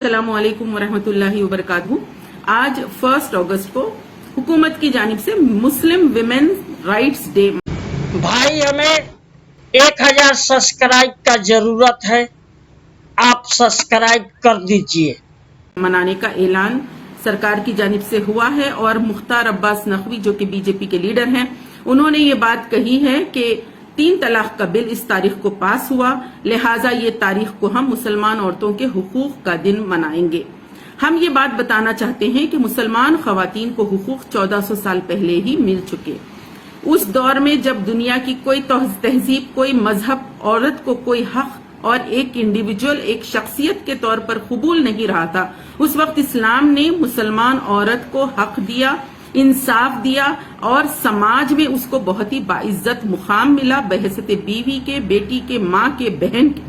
अस्सलामुअलैकुम वरहमतुल्लाहि वबरकातुहू। आज 1 अगस्त को हुकूमत की जानिब से मुस्लिम विमेन राइट्स डे। भाई हमें 1000 सब्सक्राइब का जरूरत है, आप सब्सक्राइब कर दीजिए। मनाने का ऐलान सरकार की जानिब से हुआ है और मुख्तार अब्बास नकवी जो कि बीजेपी के लीडर हैं, उन्होंने ये बात कही है कि 3 तलाक का बिल इस तारीख को पास हुआ, लिहाजा ये तारीख को हम मुसलमान औरतों के हुकूक का दिन मनाएंगे। हम ये बात बताना चाहते हैं कि मुसलमान खवातीन को हुकूक 1400 साल पहले ही मिल चुके। उस दौर में जब दुनिया की कोई तहजीब, कोई मजहब औरत को कोई हक और एक इंडिविजुअल, एक शख्सियत के तौर पर कबूल नहीं रहा था, उस वक्त इस्लाम ने मुसलमान औरत को हक दिया, इंसाफ दिया और समाज में उसको बहुत ही बाइज्जत मुकाम मिला, बहसत बीवी के, बेटी के, माँ के, बहन के,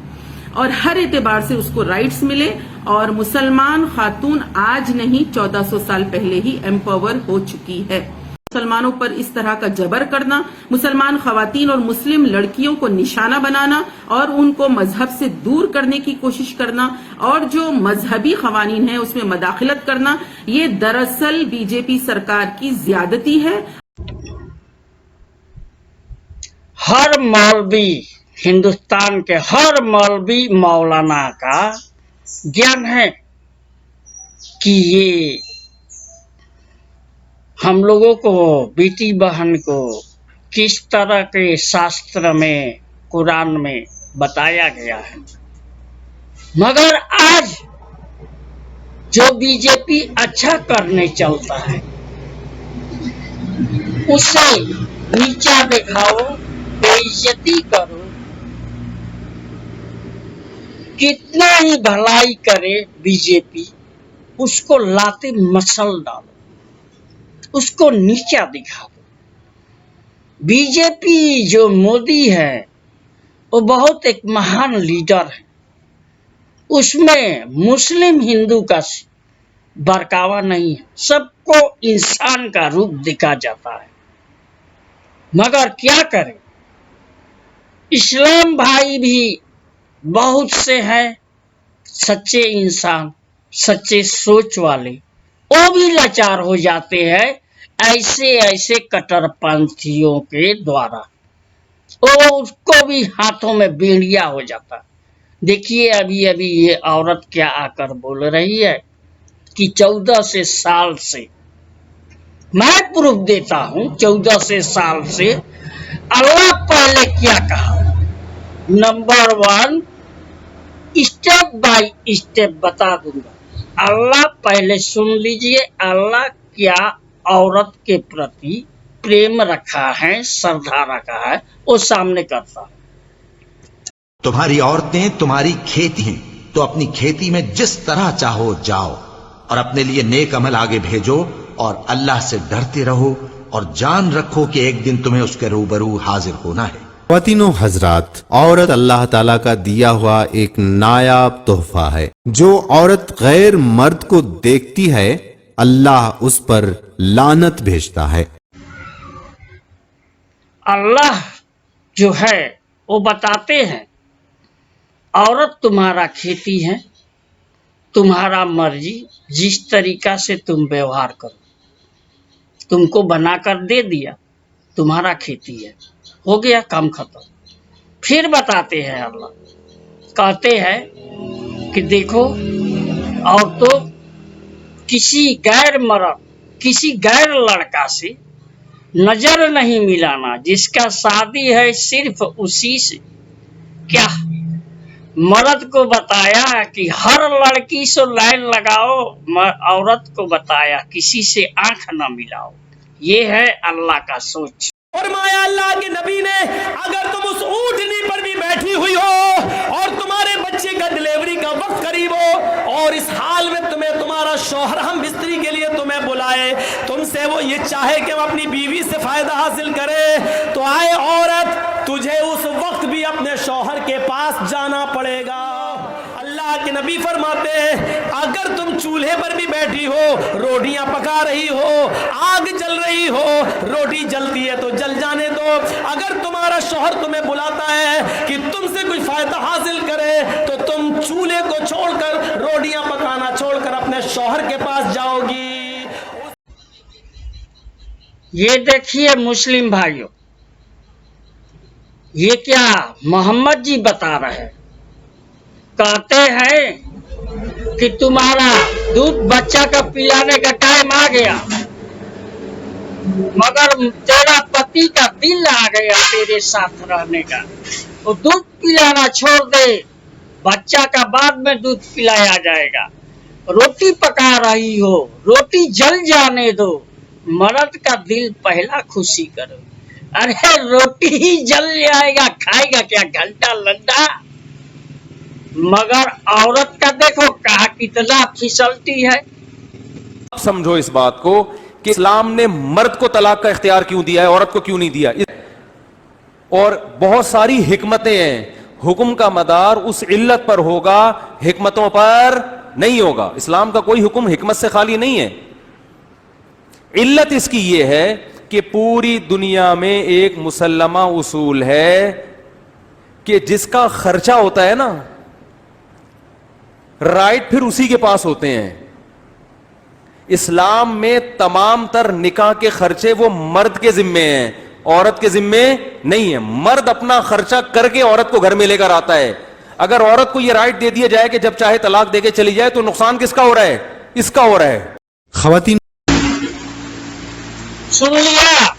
और हर एतबार से उसको राइट्स मिले। और मुसलमान खातून आज नहीं 1400 साल पहले ही एम्पावर हो चुकी है। मुसलमानों पर इस तरह का जबर करना, मुसलमान खवातीन और मुस्लिम लड़कियों को निशाना बनाना और उनको मजहब से दूर करने की कोशिश करना और जो मजहबी कवानीन है उसमें मदाखलत करना, ये दरअसल बीजेपी सरकार की ज्यादती है। हर मौलवी, हिंदुस्तान के हर मौलवी मौलाना का ज्ञान है कि ये हम लोगों को, बेटी बहन को किस तरह के शास्त्र में, कुरान में बताया गया है। मगर आज जो बीजेपी अच्छा करने चलता है उसे नीचा दिखाओ, बेइज्जती करो, कितना ही भलाई करे बीजेपी, उसको लाते मसल डालो, उसको नीचा दिखा दो। बीजेपी जो मोदी है वो बहुत एक महान लीडर है, उसमें मुस्लिम हिंदू का बरकावा नहीं है, सबको इंसान का रूप दिखा जाता है। मगर क्या करें, इस्लाम भाई भी बहुत से हैं सच्चे इंसान, सच्चे सोच वाले, वो भी लाचार हो जाते हैं ऐसे कट्टरपंथियों के द्वारा, वो उसको भी हाथों में बेड़िया हो जाता। देखिए अभी अभी ये औरत क्या आकर बोल रही है कि 1400 साल से, मैं प्रूफ देता हूं, 1400 साल से अल्लाह पहले क्या कहा। नंबर 1 स्टेप बाय स्टेप बता दूंगा। अल्लाह पहले सुन लीजिए, अल्लाह क्या औरत के प्रति प्रेम रखा है, श्रद्धा रखा है, वो सामने करता है। तुम्हारी औरतें तुम्हारी खेती हैं, तो अपनी खेती में जिस तरह चाहो जाओ और अपने लिए नेक अमल आगे भेजो और अल्लाह से डरते रहो और जान रखो कि एक दिन तुम्हें उसके रूबरू हाजिर होना है। ख्वातीनों हजरात, औरत अल्लाह ताला का दिया हुआ एक नायाब तोहफा है। जो औरत गैर मर्द को देखती है, अल्लाह उस पर लानत भेजता है। अल्लाह जो है वो बताते हैं, औरत तुम्हारा खेती है, तुम्हारा मर्जी, जिस तरीका से तुम व्यवहार करो, तुमको बनाकर दे दिया, तुम्हारा खेती है, हो गया, काम खत्म। फिर बताते हैं अल्लाह, कहते हैं कि देखो औरतों, किसी गैर मर्द, किसी गैर लड़का से नजर नहीं मिलाना, जिसका शादी है सिर्फ उसी से। क्या मर्द को बताया कि हर लड़की से लाइन लगाओ, औरत को बताया किसी से आंख न मिलाओ। ये है अल्लाह का सोच। फरमाया अल्लाह के नबी ने, अगर तुम उस ऊंटनी पर भी बैठी हुई हो और तुम्हारे बच्चे का डिलीवरी का वक्त करीब हो और इस हाल में तुम्हें तुम्हारा शौहर हम बिस्तरी के लिए तुम्हें बुलाए, तुमसे वो ये चाहे कि वो अपनी बीवी से फायदा हासिल करे, तो आए औरत, तुझे उस वक्त भी अपने शौहर के पास जाना पड़ेगा। अल्लाह के नबी फरमाते हैं, अगर तुम चूल्हे पर भी बैठी हो, रोटियां पका रही हो, आग जल रही हो, रोटी जलती है तो जल जाने दो। अगर तुम्हारा शौहर तुम्हें बुलाता है कि तुमसे कुछ फायदा हासिल करे तो तुम चूल्हे को छोड़कर, रोटियां पकाना छोड़कर अपने शौहर के पास जाओगी। ये देखिए मुस्लिम भाइयों, ये क्या मोहम्मद जी बता रहे हैं। कहते हैं कि तुम्हारा दूध बच्चा का पिलाने का टाइम आ गया, मगर तेरा पति का दिल आ गया तेरे साथ रहने का, तो दूध पिलाना छोड़ दे, बच्चा का बाद में दूध पिलाया जाएगा। रोटी पका रही हो, रोटी जल जाने दो, मर्द का दिल पहला खुशी करो। अरे रोटी ही जल जाएगा, खाएगा क्या घंटा लंडा। मगर औरत का देखो कहा कितना फिसलती है। आप समझो इस बात को कि इस्लाम ने मर्द को तलाक का इख्तियार क्यों दिया है, औरत को क्यों नहीं दिया। और बहुत सारी हिकमतें हैं, हुक्म का मदार उस इल्लत पर होगा, हिकमतों पर नहीं होगा। इस्लाम का कोई हुक्म हिकमत से खाली नहीं है। इल्लत इसकी यह है कि पूरी दुनिया में एक मुसल्लमा उसूल है कि जिसका खर्चा होता है ना, राइट फिर उसी के पास होते हैं। इस्लाम में तमाम तर निकाह के खर्चे वो मर्द के जिम्मे हैं, औरत के जिम्मे नहीं है। मर्द अपना खर्चा करके औरत को घर में लेकर आता है। अगर औरत को यह राइट दे दिया जाए कि जब चाहे तलाक देके चली जाए, तो नुकसान किसका हो रहा है? इसका हो रहा है। खवातीन सुन लिया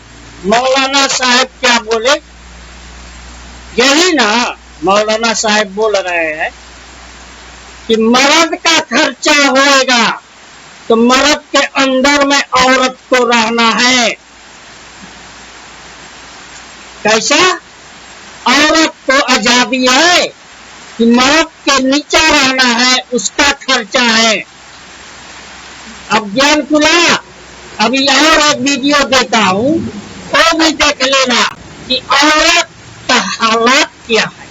मौलाना साहब क्या बोले, यही ना मौलाना साहब बोल रहे हैं कि मर्द का खर्चा होएगा तो मर्द के अंदर में औरत को रहना है। कैसा? औरत को आजादी है कि मर्द के नीचे रहना है, उसका खर्चा है। अब ज्ञान खुला। अभी और एक वीडियो देता हूँ, वो भी देख लेना कि औरत का हालात क्या है,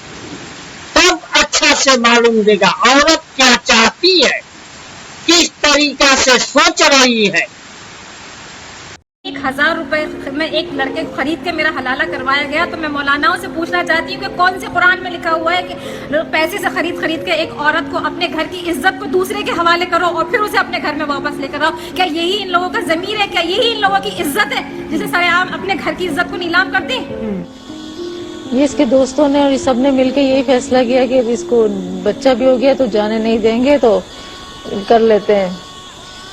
तब अच्छा से मालूम देगा औरत क्या चाहती है, किस तरीका से सोच रही है। 1000 रुपए में एक लड़के को खरीद के मेरा हलाला करवाया गया, तो मैं मौलानाओं से पूछना चाहती हूँ कि कौन से कुरान में लिखा हुआ है कि पैसे से खरीद के एक औरत को अपने घर की इज्जत को दूसरे के हवाले करो और फिर उसे अपने घर में वापस लेकर आओ। क्या यही इन लोगों का ज़मीर है? क्या यही इन लोगों की इज्जत है जिसे सरेआम अपने घर की इज्जत को नीलाम कर दी? ये इसके दोस्तों ने और सब ने मिलकर यही फैसला किया कि इसको बच्चा भी हो गया तो जाने नहीं देंगे, तो कर लेते हैं।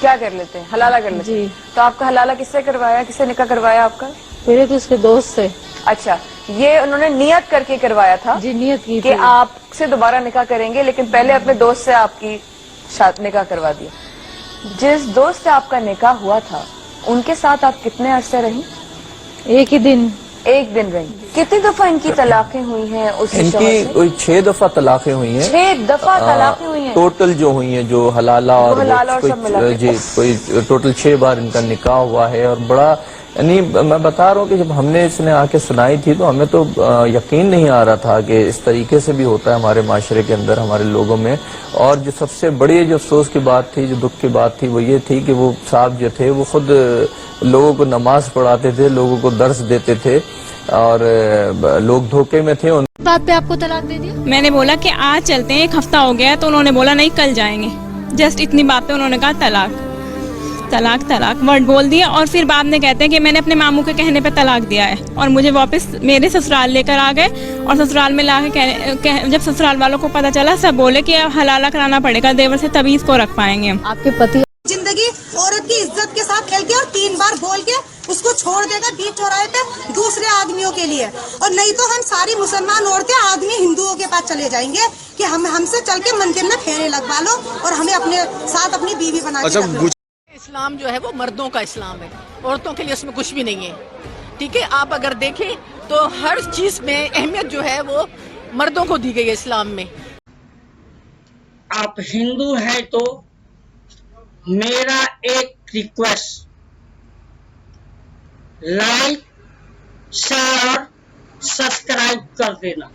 क्या कर लेते हैं? हलाला कर लेते हैं। जी। तो आपका हलाला किससे करवाया, किससे निकाह करवाया आपका? पहले तो उसके दोस्त से। अच्छा, ये उन्होंने नियत करके करवाया था? जी, नियत की कि आपसे दोबारा निकाह करेंगे, लेकिन पहले अपने दोस्त से आपकी निकाह करवा दिया। जिस दोस्त से आपका निकाह हुआ था उनके साथ आप कितने अरसे रही? एक ही दिन। एक दिन रही। कितनी दफा इनकी तलाकें हुई हैं? इनकी कोई 6 दफा तलाकें हुई हैं। 6 दफा तलाकें हुई हैं टोटल जो हुई हैं, जो हलाला और सब मिला के। जी, कोई टोटल 6 बार इनका निकाह हुआ है। और बड़ा, यानी मैं बता रहा हूँ कि जब हमने इसने आके सुनाई थी तो हमें तो यकीन नहीं आ रहा था कि इस तरीके से भी होता है हमारे माशरे के अंदर, हमारे लोगों में। और जो सबसे बड़ी जो अफसोस की बात थी, जो दुख की बात थी, वो ये थी कि वो साहब जो थे वो खुद लोगों को नमाज पढ़ाते थे, लोगों को दर्स देते थे और लोग धोखे में थे। बात पे आपको तलाक दे दिया? मैंने बोला कि आज चलते हैं, 1 हफ्ता हो गया है, तो उन्होंने बोला नहीं कल जाएंगे। जस्ट इतनी बात पे उन्होंने कहा तलाक तलाक तलाक वर्ड बोल दिया। और फिर बाद में कहते हैं कि मैंने अपने मामू के कहने पे तलाक दिया है, और मुझे वापस मेरे ससुराल लेकर आ गए। और ससुराल में लाके जब ससुराल वालों को पता चला, सब बोले कि अब हलाला कराना पड़ेगा देवर से, तभी इसको रख पाएंगे हम। आपके पति जिंदगी औरत की इज्जत के साथ खेल के और 3 बार बोल के उसको छोड़ देगा बीच चौराहे पे दूसरे आदमियों के लिए। और नहीं तो हम सारी मुसलमान औरतें आदमी हिंदुओं के पास चले जाएंगे कि हमसे चल के मंदिर में फेरे लगवा लो और हमें अपने साथ अपनी बीवी बना के रख लो। इस्लाम जो है वो मर्दों का इस्लाम है, औरतों के लिए उसमें कुछ भी नहीं है। ठीक है, आप अगर देखें तो हर चीज में अहमियत जो है वो मर्दों को दी गई है इस्लाम में। आप हिंदू है तो मेरा एक रिक्वेस्ट, लाइक शेयर सब्सक्राइब कर देना।